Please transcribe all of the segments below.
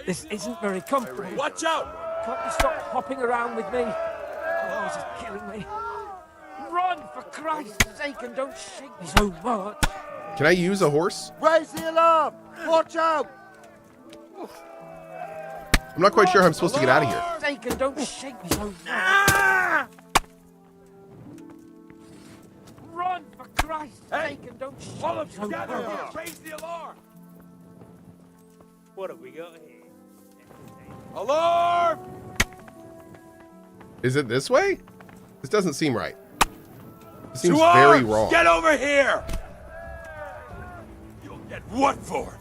This isn't very comfortable. Watch out! Can't you stop hopping around with me? Oh, this is killing me. Run, for Christ's sake, and don't shake me so much. Can I use a horse? Raise the alarm! Watch out! I'm not quite sure how I'm supposed to get out of here. Sake, and don't shake me so much. Run, for Christ's sake, and don't shake me so much. Raise the alarm! What have we got here? Alarm! Is it this way? This doesn't seem right. This seems To very arms! wrong. Get over here! You'll get what for?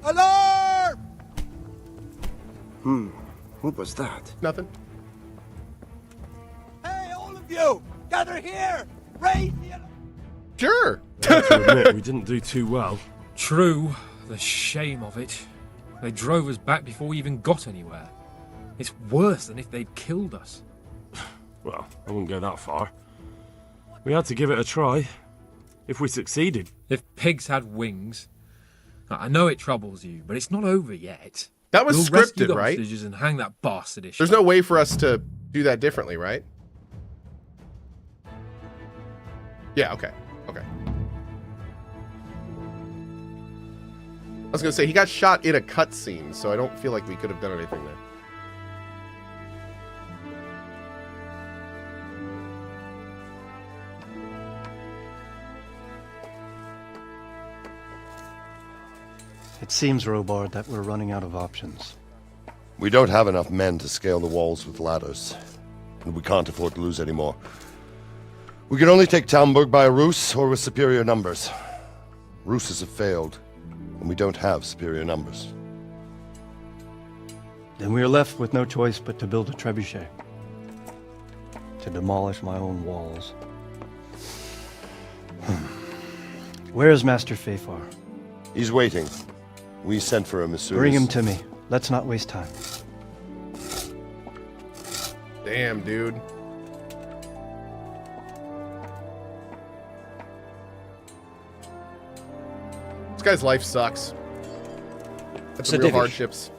Alarm! What was that? Nothing. Hey, all of you! Gather here! Raise the alarm! Sure. To admit, we didn't do too well. True, the shame of it. They drove us back before we even got anywhere. It's worse than if they'd killed us. Well, I wouldn't go that far. We had to give it a try. If we succeeded. If pigs had wings... I know it troubles you, but it's not over yet. That was We'll rescue scripted, the right? hostages and hang that bastard issue. There's no way for us to do that differently, right? Yeah, okay. Okay. I was gonna say, he got shot in a cutscene, so I don't feel like we could have done anything there. It seems, Robard, that we're running out of options. We don't have enough men to scale the walls with ladders, and we can't afford to lose any more. We can only take Talmberg by a ruse or with superior numbers. Ruses have failed, and we don't have superior numbers. Then we are left with no choice but to build a trebuchet. To demolish my own walls. Where is Master Fafar? He's waiting. We sent for him as soon Bring as... him to me. Let's not waste time. Damn, dude. This guy's life sucks. That's some real Divish. hardships.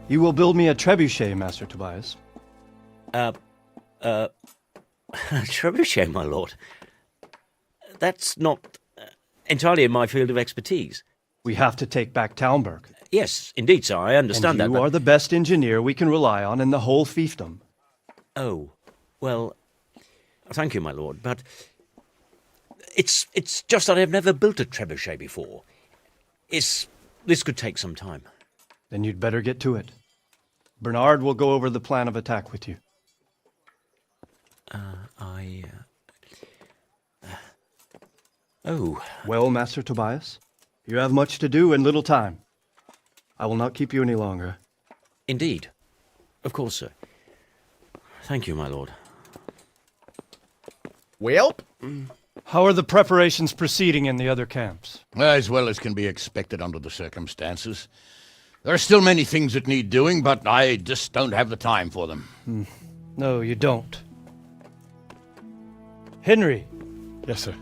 You will build me a trebuchet, Master Tobias. Trebuchet, my lord. That's not entirely in my field of expertise. We have to take back Talmberg. Yes, indeed, sir, I understand And that. you are the best engineer we can rely on in the whole fiefdom. Oh, well, thank you, my lord, but it's just that I've never built a trebuchet before. This could take some time. Then you'd better get to it. Bernard will go over the plan of attack with you. Oh. Well, Master Tobias, you have much to do and little time. I will not keep you any longer. Indeed. Of course, sir. Thank you, my lord. Welp. How are the preparations proceeding in the other camps? As well as can be expected under the circumstances. There are still many things that need doing, but I just don't have the time for them. No, you don't. Henry, Yes, sir.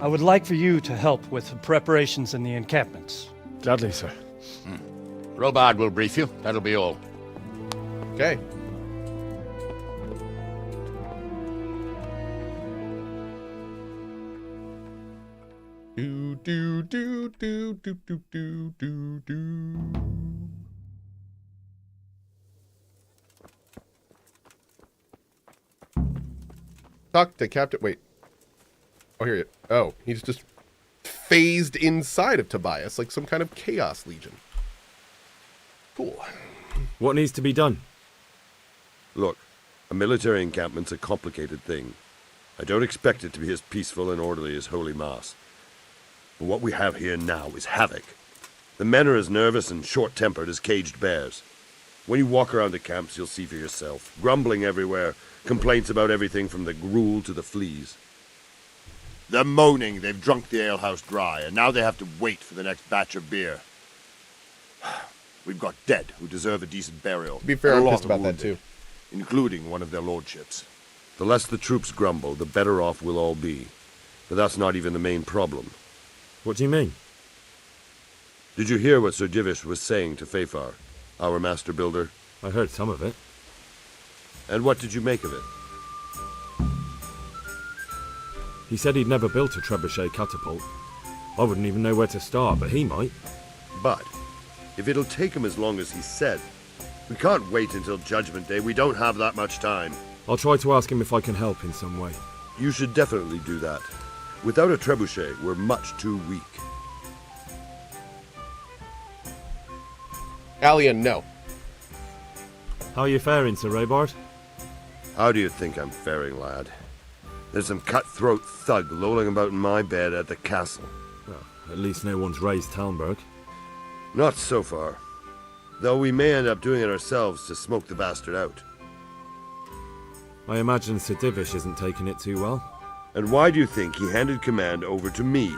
I would like for you to help with the preparations in the encampments. Gladly, sir. Robard will brief you. That'll be all. Okay. Do do do do do do do do do. Talk to Captain. Wait. Oh, here. Oh, he's just phased inside of Tobias like some kind of chaos legion. Cool. What needs to be done? Look, a military encampment's a complicated thing. I don't expect it to be as peaceful and orderly as Holy Mass. But what we have here now is havoc. The men are as nervous and short-tempered as caged bears. When you walk around the camps, you'll see for yourself. Grumbling everywhere, complaints about everything from the gruel to the fleas. They're moaning they've drunk the alehouse dry, and now they have to wait for the next batch of beer. We've got dead who deserve a decent burial. To be fair, and a I'm lot pissed of about that wounded, too. including one of their lordships. The less the troops grumble, the better off we'll all be. But that's not even the main problem. What do you mean? Did you hear what Sir Divish was saying to Fafar, our master builder? I heard some of it. And what did you make of it? He said he'd never built a trebuchet catapult. I wouldn't even know where to start, but he might. But, if it'll take him as long as he said, we can't wait until Judgment Day. We don't have that much time. I'll try to ask him if I can help in some way. You should definitely do that. Without a trebuchet, we're much too weak. Allian, no. How are you faring, Sir Robard? How do you think I'm faring, lad? There's some cutthroat thug lolling about in my bed at the castle. Well, at least no one's raised Talmberg. Not so far. Though we may end up doing it ourselves to smoke the bastard out. I imagine Sir Divish isn't taking it too well. And why do you think he handed command over to me?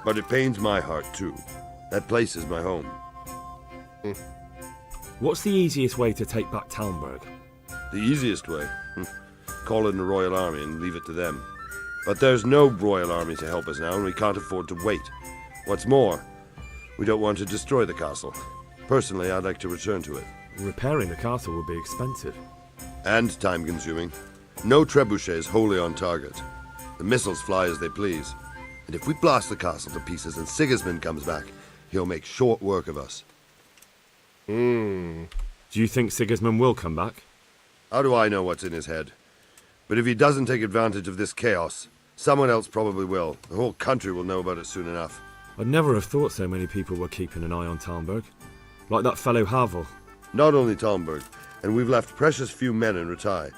But it pains my heart, too. That place is my home. What's the easiest way to take back Talmberg? The easiest way? Call in the Royal Army and leave it to them. But there's no Royal Army to help us now, and we can't afford to wait. What's more, we don't want to destroy the castle. Personally, I'd like to return to it. Repairing the castle will be expensive. And time-consuming. No trebuchet is wholly on target. The missiles fly as they please. And if we blast the castle to pieces and Sigismund comes back, he'll make short work of us. Do you think Sigismund will come back? How do I know what's in his head? But if he doesn't take advantage of this chaos, someone else probably will. The whole country will know about it soon enough. I'd never have thought so many people were keeping an eye on Talmberg. Like that fellow Havel. Not only Talmberg, and we've left precious few men in Ratai.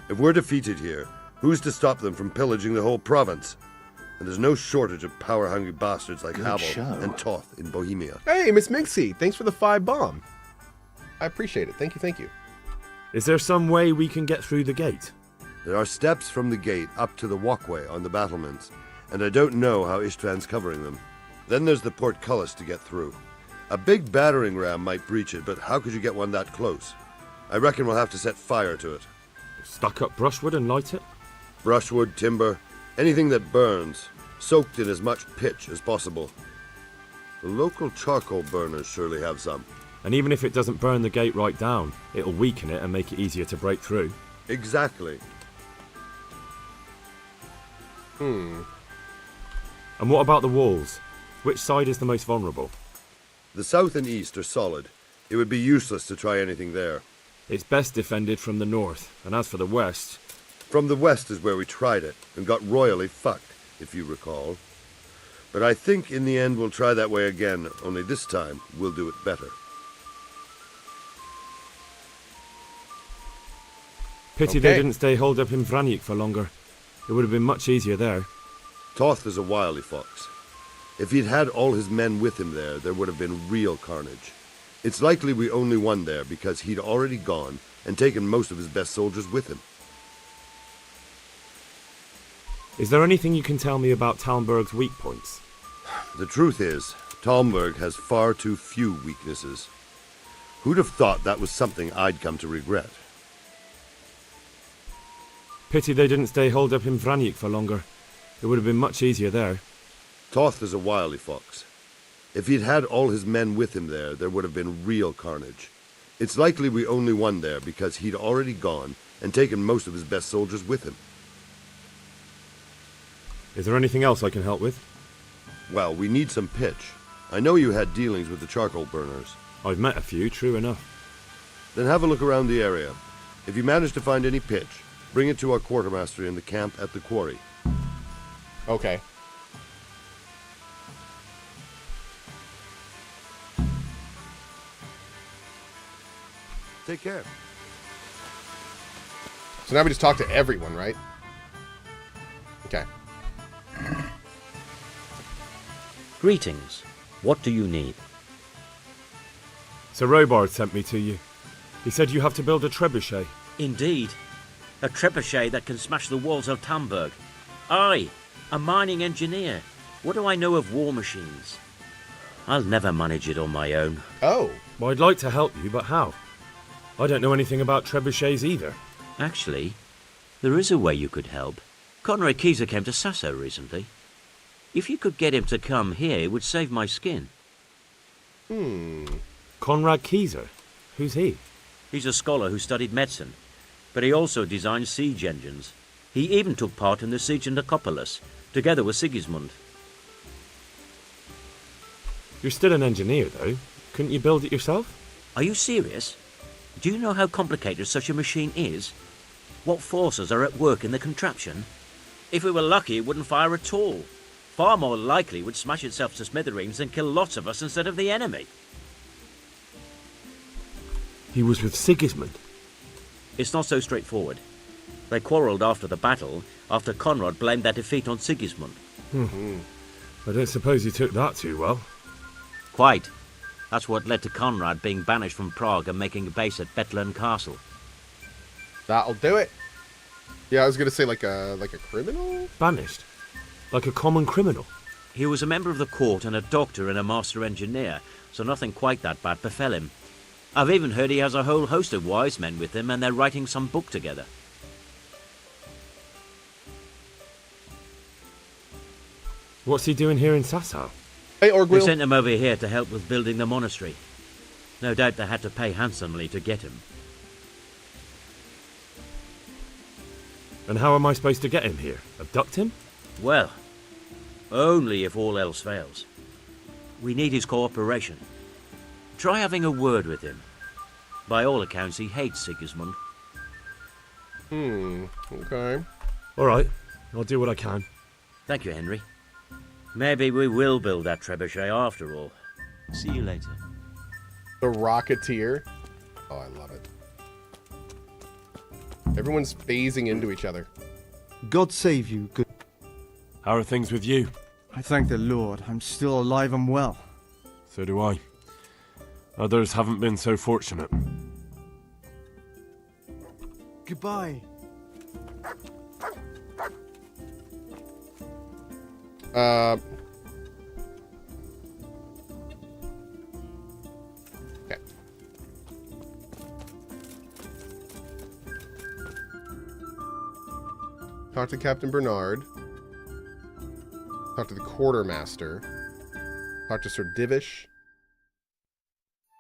If we're defeated here, who's to stop them from pillaging the whole province? And there's no shortage of power-hungry bastards like Havel and Toth in Bohemia. Hey, Miss Minxie, thanks for the 5 bomb. I appreciate it. Thank you, thank you. Is there some way we can get through the gate? There are steps from the gate up to the walkway on the battlements, and I don't know how Istvan's covering them. Then there's the portcullis to get through. A big battering ram might breach it, but how could you get one that close? I reckon we'll have to set fire to it. Stuck up brushwood and light it? Brushwood, timber, anything that burns, soaked in as much pitch as possible. The local charcoal burners surely have some. And even if it doesn't burn the gate right down, it'll weaken it and make it easier to break through. Exactly. And what about the walls? Which side is the most vulnerable? The south and east are solid. It would be useless to try anything there. It's best defended from the north, and as for the west... From the west is where we tried it, and got royally fucked, if you recall. But I think in the end we'll try that way again, only this time we'll do it better. Pity they didn't stay holed up in Vranic for longer. It would have been much easier there. Toth is a wily fox. If he'd had all his men with him there would have been real carnage. It's likely we only won there because he'd already gone and taken most of his best soldiers with him. Is there anything you can tell me about Talmberg's weak points? The truth is, Talmberg has far too few weaknesses. Who'd have thought that was something I'd come to regret? Pity they didn't stay holed up in Vranic for longer. It would have been much easier there. Toth is a wily fox. If he'd had all his men with him there would have been real carnage. It's likely we only won there because he'd already gone and taken most of his best soldiers with him. Is there anything else I can help with? Well, we need some pitch. I know you had dealings with the charcoal burners. I've met a few, true enough. Then have a look around the area. If you manage to find any pitch, bring it to our quartermaster in the camp at the quarry. Okay. Take care. So now we just talk to everyone, right? Okay. Greetings. What do you need? Sir Robard sent me to you. He said you have to build a trebuchet. Indeed. A trebuchet that can smash the walls of Talmberg. I, a mining engineer. What do I know of war machines? I'll never manage it on my own. Oh. Well, I'd like to help you, but how? I don't know anything about trebuchets either. Actually, there is a way you could help. Conrad Keyser came to Sasso recently. If you could get him to come here, it would save my skin. Conrad Keyser? Who's he? He's a scholar who studied medicine, but he also designed siege engines. He even took part in the siege of Nicopolis, together with Sigismund. You're still an engineer, though. Couldn't you build it yourself? Are you serious? Do you know how complicated such a machine is? What forces are at work in the contraption? If we were lucky, it wouldn't fire at all. Far more likely it would smash itself to smithereens and kill lots of us instead of the enemy. He was with Sigismund. It's not so straightforward. They quarrelled after the battle, after Conrad blamed their defeat on Sigismund. I don't suppose he took that too well. Quite. That's what led to Conrad being banished from Prague and making a base at Bethlen Castle. That'll do it. Yeah, I was gonna say like a criminal? Banished? Like a common criminal? He was a member of the court and a doctor and a master engineer, so nothing quite that bad befell him. I've even heard he has a whole host of wise men with him and they're writing some book together. What's he doing here in Sasau? Hey, They Orgwill. sent him over here to help with building the monastery. No doubt they had to pay handsomely to get him. And how am I supposed to get him here? Abduct him? Well, only if all else fails. We need his cooperation. Try having a word with him. By all accounts, he hates Sigismund. Okay. All right, I'll do what I can. Thank you, Henry. Maybe we will build that trebuchet after all. See you later. The Rocketeer. Oh, I love it. Everyone's phasing into each other. God save you, good. How are things with you? I thank the Lord. I'm still alive and well. So do I. Others haven't been so fortunate. Goodbye. Okay. Talk to Captain Bernard. Talk to the quartermaster. Talk to Sir Divish.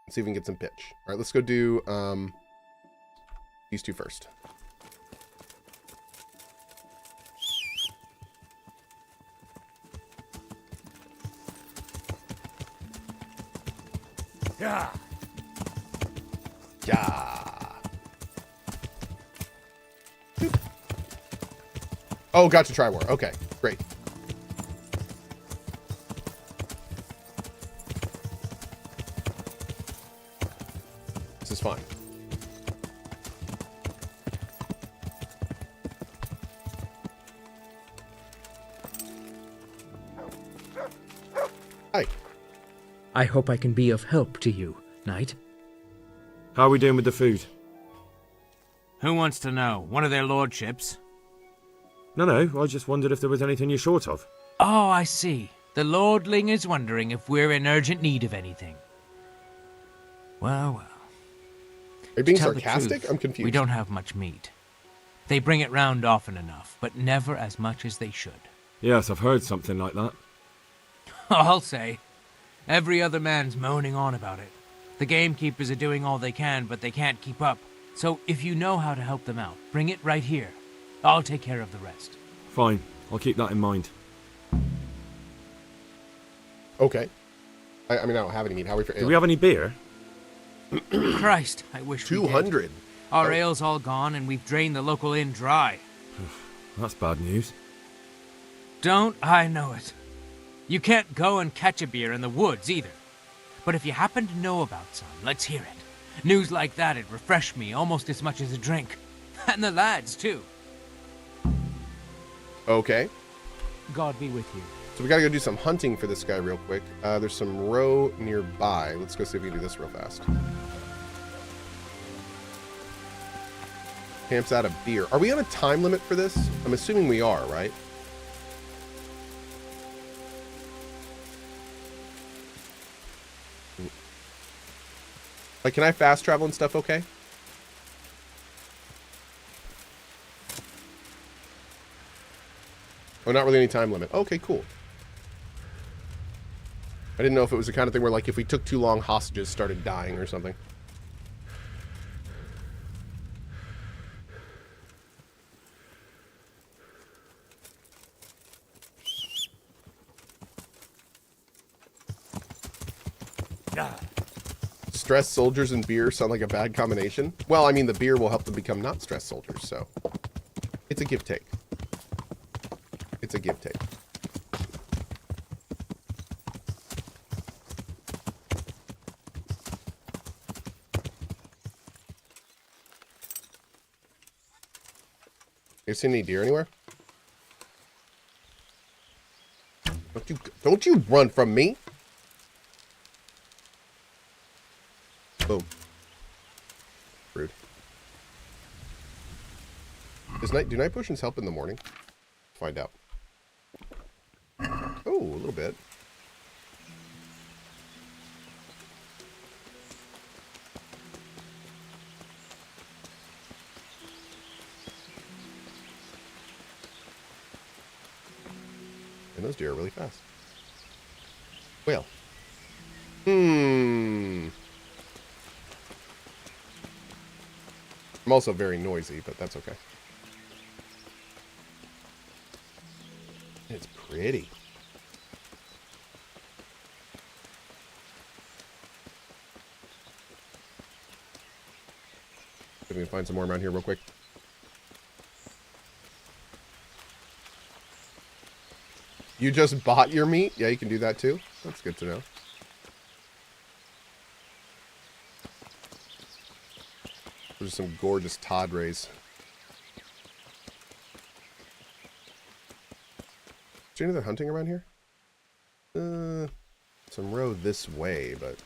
See if we can get some pitch. All right, let's go do these two first. Yeah. Yeah. Oh, gotcha, Tri-War. Okay, great. This is fine. Hi. I hope I can be of help to you, Knight. How are we doing with the food? Who wants to know? One of their lordships? No, I just wondered if there was anything you're short of. Oh, I see. The lordling is wondering if we're in urgent need of anything. Well, well. Are you being To tell the sarcastic? truth, I'm confused. We don't have much meat. They bring it round often enough, but never as much as they should. Yes, I've heard something like that. I'll say. Every other man's moaning on about it. The gamekeepers are doing all they can, but they can't keep up. So if you know how to help them out, bring it right here. I'll take care of the rest. Fine, I'll keep that in mind. Okay. I mean, I don't have any meat. How are we for ale? Do we have any beer? Christ, I wish we did. 200. Our ale's all gone, and we've drained the local inn dry. That's bad news. Don't I know it? You can't go and catch a beer in the woods, either. But if you happen to know about some, let's hear it. News like that'd refresh me almost as much as a drink. And the lads, too. Okay. God be with you. So we gotta go do some hunting for this guy real quick. There's some row nearby. Let's go see if we can do this real fast. Camps out of beer. Are we on a time limit for this? I'm assuming we are, right? Like, can I fast travel and stuff okay? Oh, not really any time limit. Okay, cool. I didn't know if it was the kind of thing where, like, if we took too long, hostages started dying or something. Stressed soldiers and beer sound like a bad combination. Well, I mean, the beer will help them become not stressed soldiers, so it's a give-take. It's a give-take. You seen any deer anywhere? Don't you run from me! Boom. Rude. Do night potions help in the morning? Find out. Oh, a little bit. And those deer are really fast. Well. I'm also very noisy, but that's okay. It's pretty. Let me find some more around here real quick. You just bought your meat? Yeah, you can do that too. That's good to know. There's some gorgeous Todd rays. Is there any other hunting around here? Some road this way, but...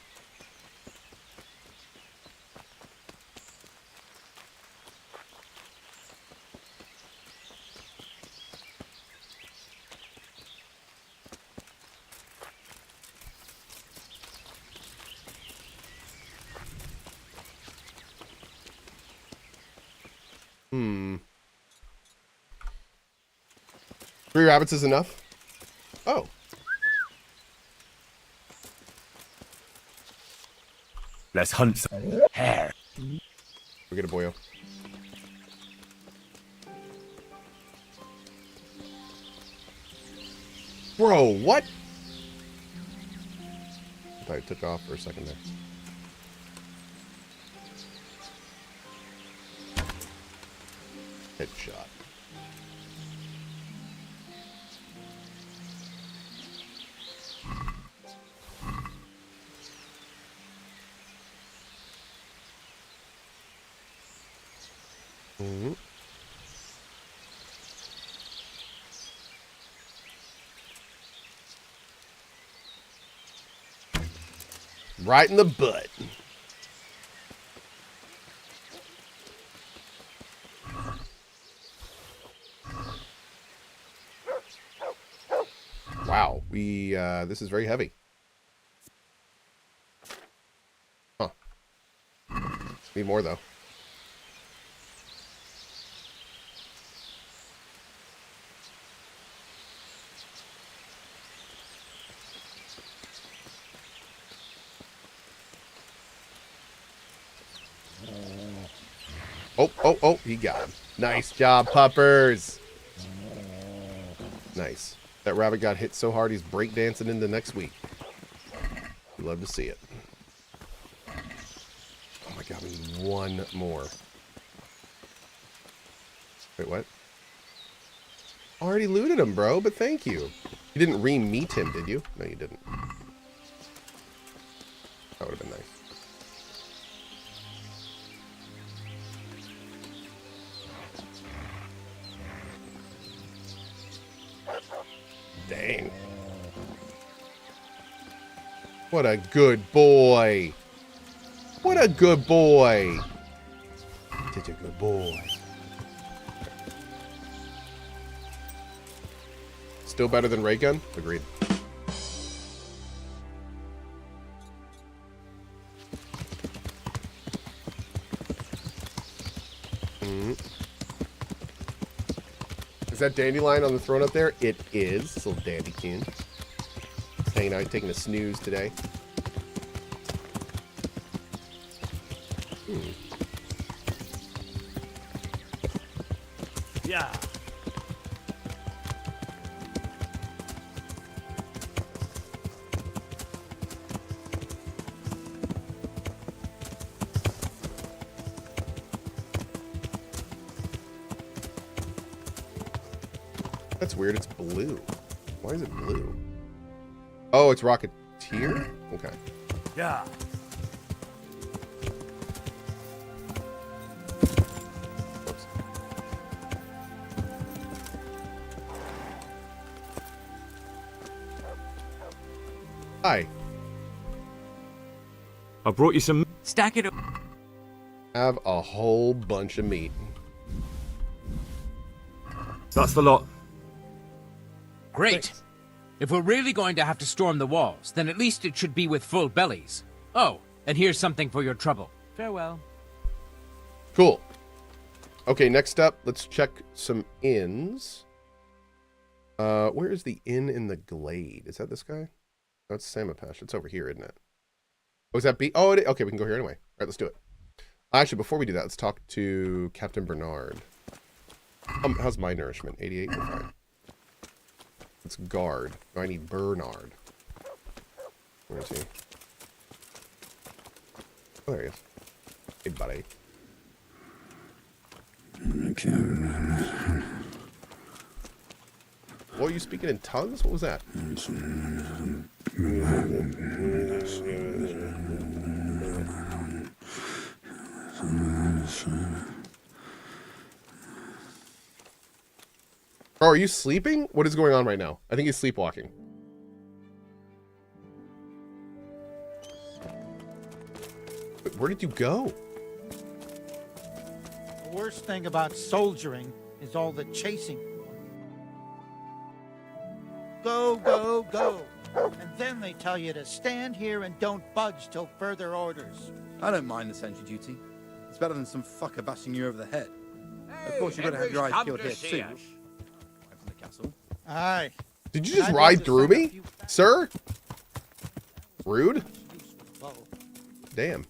Three rabbits is enough? Oh. Let's hunt some hare. We'll get a boyo. Bro, what? I thought I took off for a second there. Headshot. Right in the butt. Wow, this is very heavy. Huh. Need more though. Oh, he got him. Nice job, puppers. Nice. That rabbit got hit so hard he's breakdancing into next week. Love to see it. Oh my god, we need one more. Wait, what? Already looted him, bro, but thank you. You didn't re-meet him, did you? No, you didn't. That would have been nice. Dang. What a good boy. What a good boy. Such a good boy. Still better than ray gun? Agreed. Is that dandelion on the throne up there? It is. This little dandykin. hanging out, taking a snooze today. Yeah. That's weird. It's blue. Why is it blue? Oh, it's Rocketeer? Okay. Yeah. Whoops. Hi. I brought you some. Stack it up. Have a whole bunch of meat. That's the lot. Great. If we're really going to have to storm the walls, then at least it should be with full bellies. Oh, and here's something for your trouble. Farewell. Cool. Okay, next up, let's check some inns. Where is the inn in the glade? Is that this guy? That's Samapesh. It's over here, isn't it? Oh, is that B? Oh, okay, we can go here anyway. All right, let's do it. Actually, before we do that, let's talk to Captain Bernard. How's my nourishment? 88? Okay. It's guard. No, I need Bernard. Where is he? Oh, there he is. Hey, buddy. What, are you speaking in tongues? What was that? Oh, are you sleeping? What is going on right now? I think he's sleepwalking. Wait, where did you go? The worst thing about soldiering is all the chasing. Go, go, go. And then they tell you to stand here and don't budge till further orders. I don't mind the sentry duty. It's better than some fucker bashing you over the head. Of course, you've got to have your eyes peeled here too. From the castle. Aye. Did you just ride through me, sir? Rude. Damn.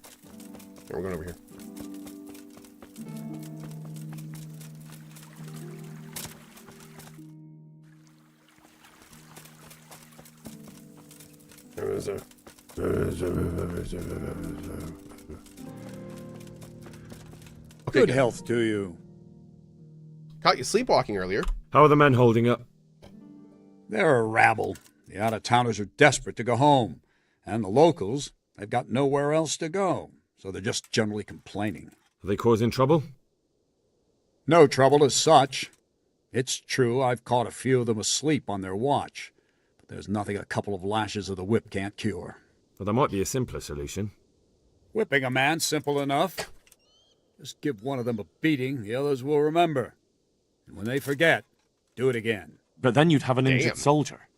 Here, we're going over here. Okay, Good health to you. Caught you sleepwalking earlier. How are the men holding up? They're a rabble. The out-of-towners are desperate to go home. And the locals, they've got nowhere else to go. So they're just generally complaining. Are they causing trouble? No trouble as such. It's true I've caught a few of them asleep on their watch. But there's nothing a couple of lashes of the whip can't cure. Well, there might be a simpler solution. Whipping a man, simple enough. Just give one of them a beating, the others will remember. And when they forget, do it again. But then you'd have an injured Damn. soldier.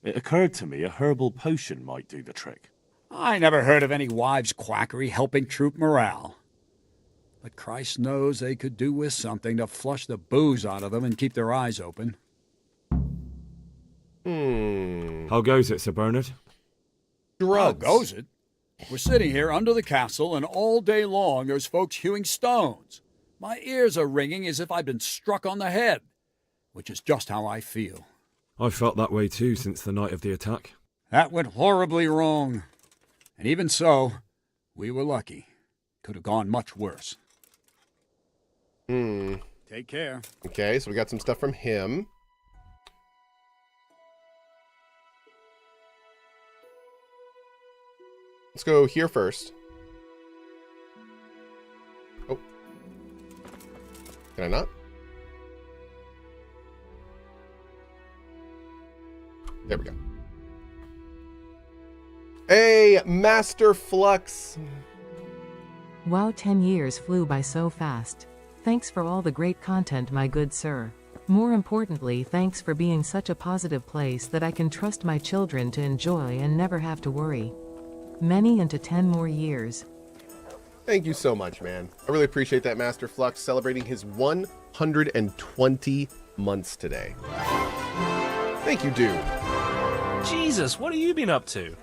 It occurred to me a herbal potion might do the trick. I never heard of any wives' quackery helping troop morale. But Christ knows they could do with something to flush the booze out of them and keep their eyes open. How goes it, Sir Bernard? Drugs. How goes it? We're sitting here under the castle, and all day long there's folks hewing stones. My ears are ringing as if I'd been struck on the head, which is just how I feel. I've felt that way too since the night of the attack. That went horribly wrong. And even so, we were lucky. Could have gone much worse. Take care. Okay, so we got some stuff from him. Let's go here first. Oh. Can I not? There we go. Hey, Master Flux. Wow, 10 years flew by so fast. Thanks for all the great content, my good sir. More importantly, thanks for being such a positive place that I can trust my children to enjoy and never have to worry. Many into 10 more years. Thank you so much, man. I really appreciate that, Master Flux, celebrating his 120 months today. Thank you, dude. Jesus, what have you been up to?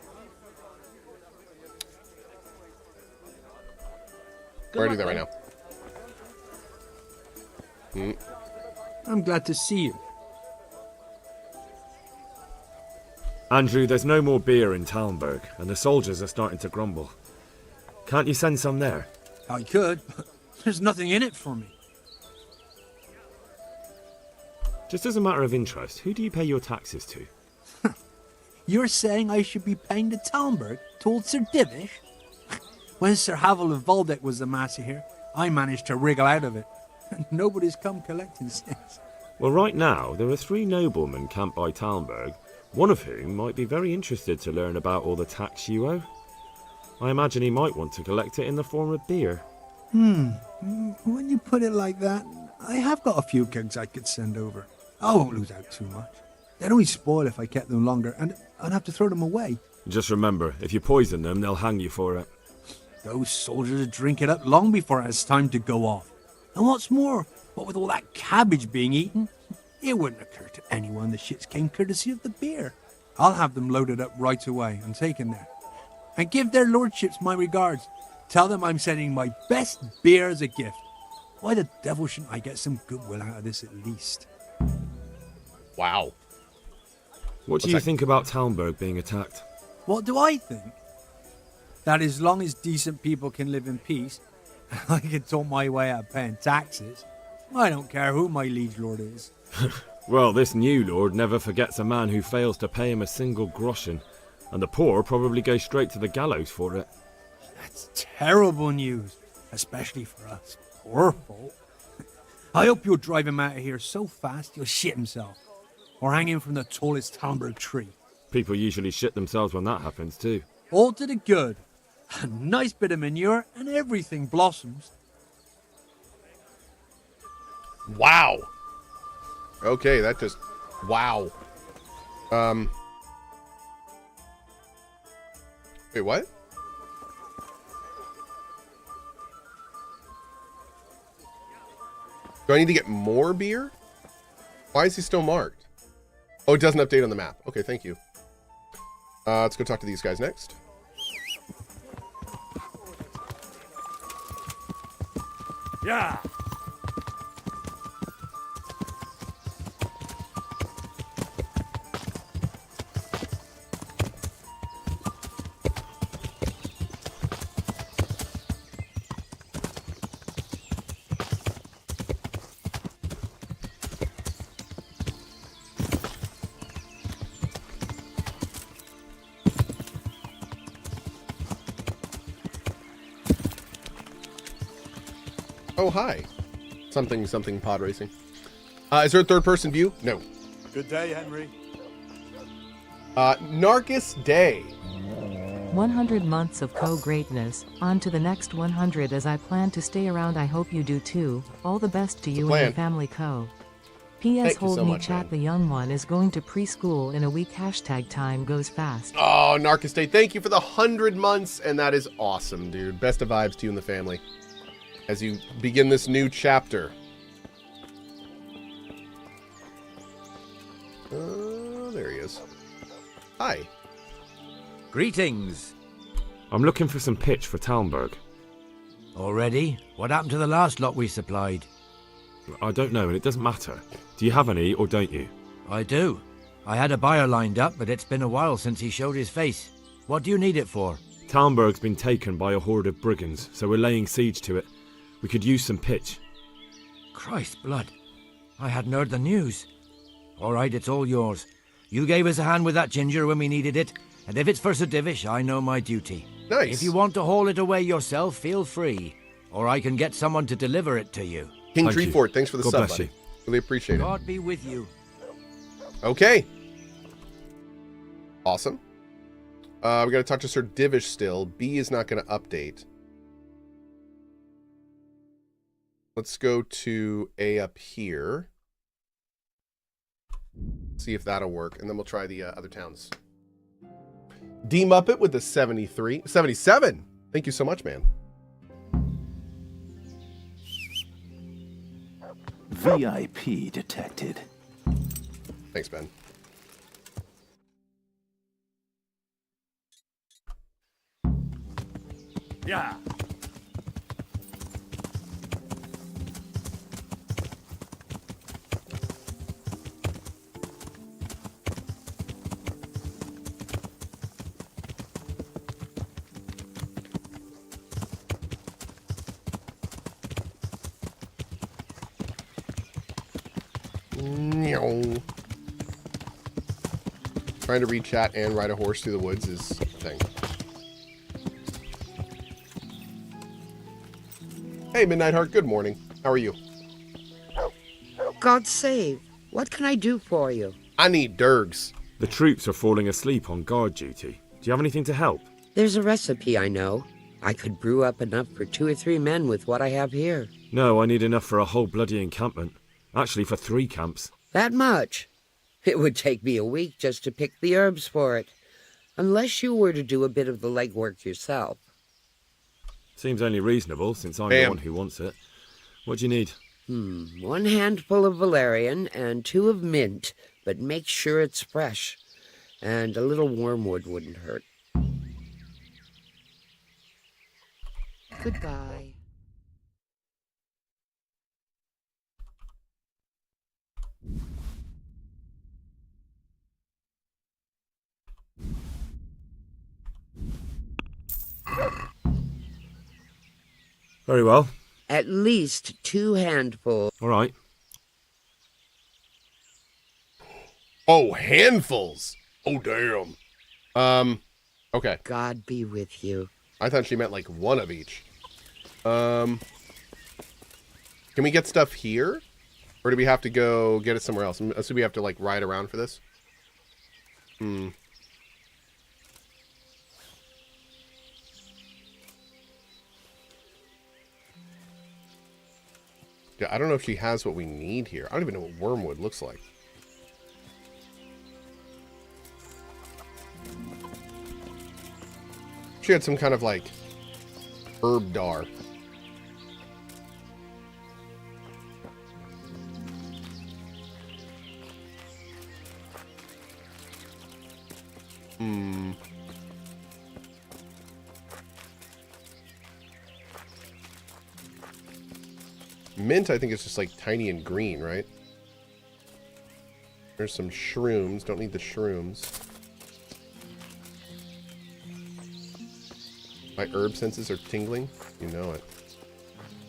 We're gonna do that right now. I'm glad to see you. Andrew, there's no more beer in Talmberg, and the soldiers are starting to grumble. Can't you send some there? I could, but there's nothing in it for me. Just as a matter of interest, who do you pay your taxes to? You're saying I should be paying to Talmberg, to old Sir Divish? When Sir Havel of Waldeck was the master here, I managed to wriggle out of it. And nobody's come collecting since. Well, right now, there are 3 noblemen camped by Talmberg, one of whom might be very interested to learn about all the tax you owe. I imagine he might want to collect it in the form of beer. When you put it like that, I have got a few kegs I could send over. I won't lose out too much. They'd only spoil if I kept them longer, and I'd have to throw them away. Just remember, if you poison them, they'll hang you for it. Those soldiers would drink it up long before it has time to go off. And what's more, what with all that cabbage being eaten, it wouldn't occur to anyone the shits came courtesy of the beer. I'll have them loaded up right away and taken there. And give their lordships my regards. Tell them I'm sending my best beer as a gift. Why the devil shouldn't I get some goodwill out of this at least? Wow. What do you think about Talmberg being attacked? What do I think? That as long as decent people can live in peace, and I can talk my way out of paying taxes, I don't care who my liege lord is. Well, this new lord never forgets a man who fails to pay him a single groschen, and the poor probably go straight to the gallows for it. That's terrible news, especially for us poor folk. I hope you'll drive him out of here so fast he'll shit himself, or hang him from the tallest Talmberg tree. People usually shit themselves when that happens too. All to the good. A nice bit of manure and everything blossoms. Wow. Okay, that just... Wow. Wait, what? Do I need to get more beer? Why is he still marked? Oh, it doesn't update on the map. Okay, thank you. Let's go talk to these guys next. Yeah. Oh, hi. Something pod racing. Is there a third-person view? No. Good day, Henry. Narcus Day. 100 months of Cohh greatness, on to the next 100 as I plan to stay around. I hope you do too. All the best to you and your family, Cohh. P.S. Hold me chat, the young one is going to preschool in a week. # time goes fast. Oh, Narcus Day, thank you for the 100 months, and that is awesome, dude. Best of vibes to you and the family as you begin this new chapter. There he is. Hi. Greetings. I'm looking for some pitch for Talmberg. Already? What happened to the last lot we supplied? I don't know, and it doesn't matter. Do you have any, or don't you? I do. I had a buyer lined up, but it's been a while since he showed his face. What do you need it for? Talmberg's been taken by a horde of brigands, so we're laying siege to it. We could use some pitch. Christ blood. I hadn't heard the news. All right, it's all yours. You gave us a hand with that ginger when we needed it, and if it's for Sir Divish, I know my duty. Nice. If you want to haul it away yourself, feel free, or I can get someone to deliver it to you. King Treefort, thanks for the God sub, bless buddy. you. Really appreciate it. God be with you. Okay. Awesome. We got to talk to Sir Divish still. B is not going to update. Let's go to A up here. See if that'll work, and then we'll try the other towns. D Muppet with the 77. Thank you so much, man. VIP detected. Thanks, Ben. Yeah. Trying to read chat and ride a horse through the woods is a thing. Hey, Midnight Heart, good morning. How are you? God save. What can I do for you? I need Durgs. The troops are falling asleep on guard duty. Do you have anything to help? There's a recipe I know. I could brew up enough for 2 or 3 men with what I have here. No, I need enough for a whole bloody encampment. Actually, for 3 camps. That much? It would take me a week just to pick the herbs for it. Unless you were to do a bit of the legwork yourself. Seems only reasonable, since I'm the one who wants it. What do you need? 1 handful of valerian and 2 of mint, but make sure it's fresh. And a little wormwood wouldn't hurt. Goodbye. Very well. At least 2 handfuls. All right. Oh, handfuls. Oh, damn. Okay. God be with you. I thought she meant like 1 of each. Can we get stuff here? Or do we have to go get it somewhere else? So we have to like ride around for this? Yeah, I don't know if she has what we need here. I don't even know what wormwood looks like. She had some kind of like herb dar. Mint, I think, is just like tiny and green, right? There's some shrooms. Don't need the shrooms. My herb senses are tingling. You know it.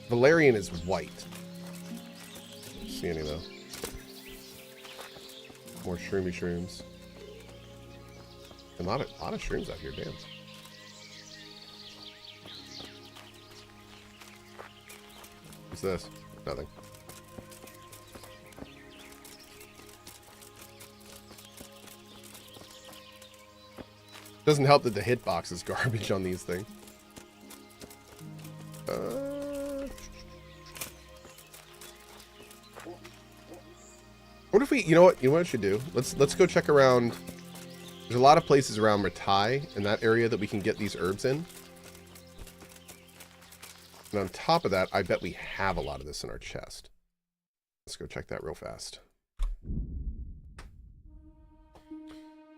Valerian is white. Don't see any though. More shroomy shrooms. A lot of shrooms out here, damn. What's this? Nothing. Doesn't help that the hitbox is garbage on these things. What if we, you know what we should do? Let's go check around. There's a lot of places around Ratai in that area that we can get these herbs in. And on top of that, I bet we have a lot of this in our chest. Let's go check that real fast.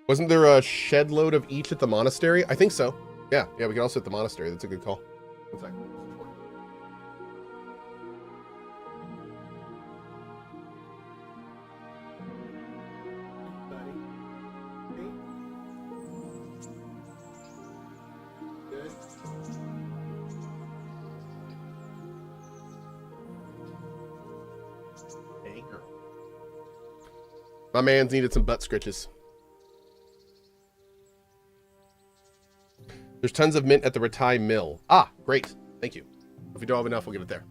Wasn't there a shed load of each at the monastery? I think so. Yeah, we could also hit the monastery. That's a good call. One second. My man's needed some butt scritches. There's tons of mint at the Ratai Mill. Ah, great. Thank you. If we don't have enough, we'll get it there.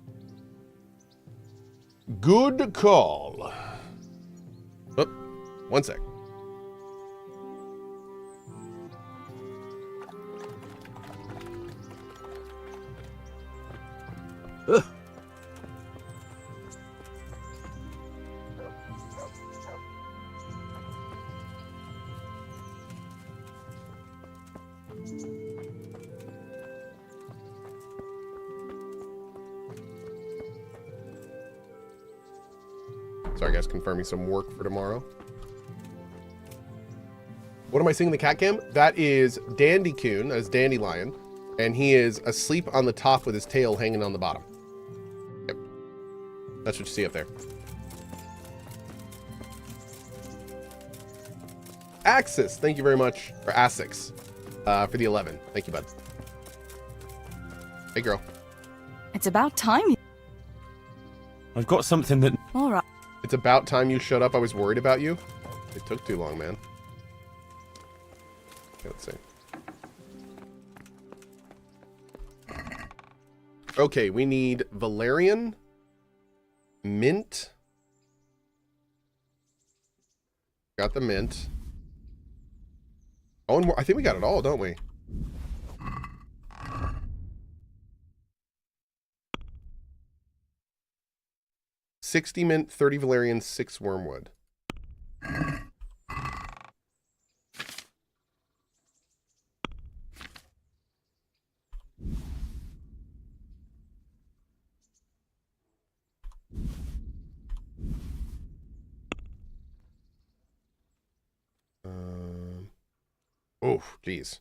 Good call. Oh, one sec. Ugh. Sorry guys, confirming some work for tomorrow. What am I singing the cat cam? That is Dandy Coon, that is Dandelion. And he is asleep on the top with his tail hanging on the bottom. Yep. That's what you see up there. Axis, thank you very much. Or Asix, for the 11. Thank you, bud. Hey, girl. It's about time. I've got something that... All right. It's about time you showed up. I was worried about you. It took too long, man. Okay, let's see. Okay, we need valerian, mint. Got the mint. Oh, and I think we got it all, don't we? $60 mint, 30 valerian, 6 wormwood. Oh, geez.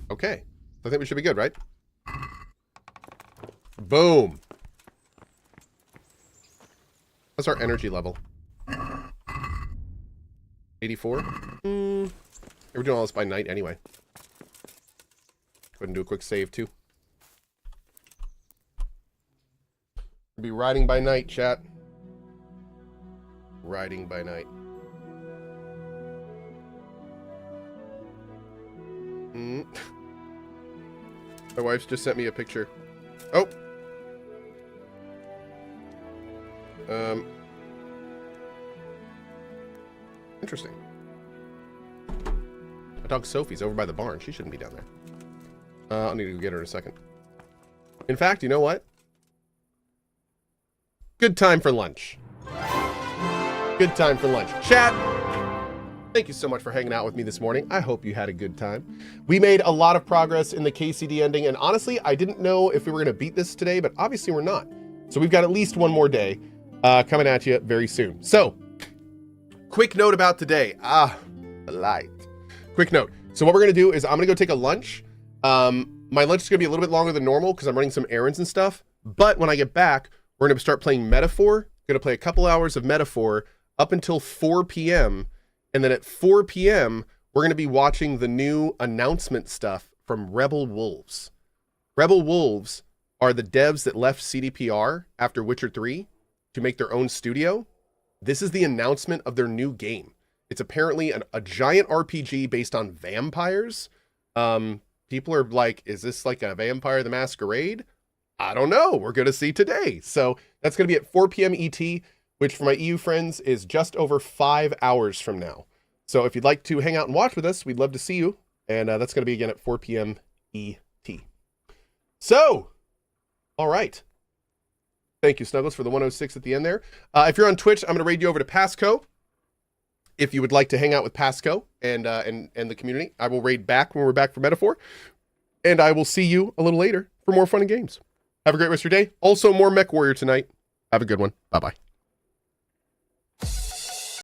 Okay. I think we should be good, right? Boom. What's our energy level? 84? We're doing all this by night anyway. Go ahead and do a quick save, too. We'll be riding by night, chat. Riding by night. My wife's just sent me a picture. Oh! Interesting. My dog Sophie's over by the barn. She shouldn't be down there. I'll need to go get her in a second. In fact, you know what? Good time for lunch. Good time for lunch. Chat, thank you so much for hanging out with me this morning. I hope you had a good time. We made a lot of progress in the KCD ending, and honestly, I didn't know if we were going to beat this today, but obviously we're not. So we've got at least one more day coming at you very soon. So, quick note about today. Light. Quick note. So what we're going to do is I'm going to go take a lunch. My lunch is going to be a little bit longer than normal because I'm running some errands and stuff. But when I get back, we're going to start playing Metaphor. Going to play a couple hours of Metaphor up until 4 p.m. And then at 4 p.m., we're going to be watching the new announcement stuff from Rebel Wolves. Rebel Wolves are the devs that left CDPR after Witcher 3 to make their own studio. This is the announcement of their new game. It's apparently a giant RPG based on vampires. People are like, is this like a Vampire the Masquerade? I don't know. We're going to see today. So that's going to be at 4 p.m. ET, which for my EU friends is just over 5 hours from now. So if you'd like to hang out and watch with us, we'd love to see you. And that's going to be again at 4 p.m. ET. So, all right. Thank you, Snuggles, for the 106 at the end there. If you're on Twitch, I'm going to raid you over to Pasco. If you would like to hang out with Pasco and the community, I will raid back when we're back for Metaphor. And I will see you a little later for more fun and games. Have a great rest of your day. Also, more Mech Warrior tonight. Have a good one. Bye-bye.